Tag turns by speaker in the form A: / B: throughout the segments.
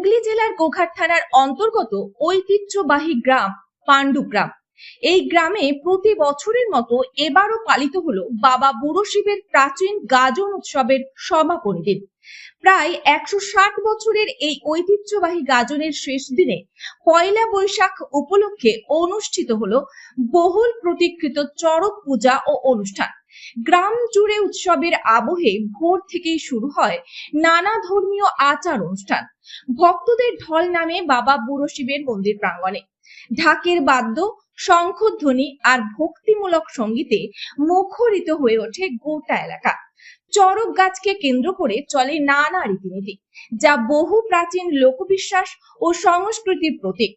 A: হুগলি জেলার গোঘাট থানার অন্তর্গত ঐতিহ্যবাহী গ্রাম পাণ্ডুগ্রাম। এই গ্রামে প্রতি বছরের মতো এবারও পালিত হলো বাবা বুড়ো শিবের প্রাচীন গাজন উৎসবের সমাপনী দিন। প্রায় 160 বছরের এই ঐতিহ্যবাহী গাজনের শেষ দিনে পয়লা বৈশাখ উপলক্ষে অনুষ্ঠিত হলো বহুল প্রতীক্ষিত চড়ক পূজা ও অনুষ্ঠান। গ্রাম জুড়ে উৎসবের আবহে ভোর থেকেই শুরু হয় নানা ধর্মীয় আচার অনুষ্ঠান। ভক্তদের ঢল নামে বাবা বুড়ো শিবের মন্দির প্রাঙ্গণে। ঢাকের বাদ্য, শঙ্খধ্বনি আর ভক্তিমূলক সঙ্গীতে মুখরিত হয়ে ওঠে গোটা এলাকা। চড়ক গাছকে কেন্দ্র করে চলে নানা রীতিনীতি, যা বহু প্রাচীন লোকবিশ্বাস ও সংস্কৃতির প্রতীক।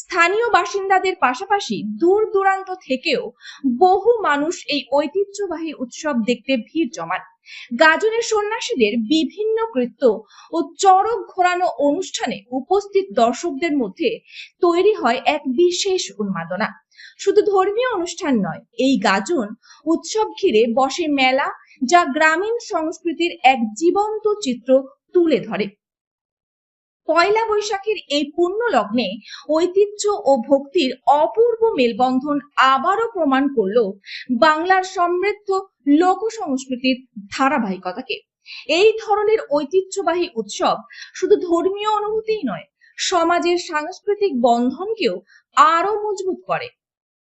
A: স্থানীয় বাসিন্দাদের পাশাপাশি দূর দূরান্ত থেকেও বহু মানুষ এই ঐতিহ্যবাহী উৎসব দেখতে ভিড় জমান। গাজনের সন্ন্যাসীদের বিভিন্ন কৃত্য ও চড়ক ঘোরানো অনুষ্ঠানে উপস্থিত দর্শকদের মধ্যে তৈরি হয় এক বিশেষ উন্মাদনা। শুধু ধর্মীয় অনুষ্ঠান নয়, এই গাজন উৎসব ঘিরে বসে মেলা, যা গ্রামীণ সংস্কৃতির এক জীবন্ত চিত্র তুলে ধরে। পয়লা বৈশাখের এই পুণ্য লগ্নে ঐতিহ্য ও ভক্তির অপূর্ব মেলবন্ধন আবারও প্রমাণ করলো বাংলার সমৃদ্ধ লোক সংস্কৃতির ধারাবাহিকতাকে। এই ধরনের ঐতিহ্যবাহী উৎসব শুধু ধর্মীয় অনুভূতিই নয়, সমাজের সাংস্কৃতিক বন্ধনকেও আরো মজবুত করে।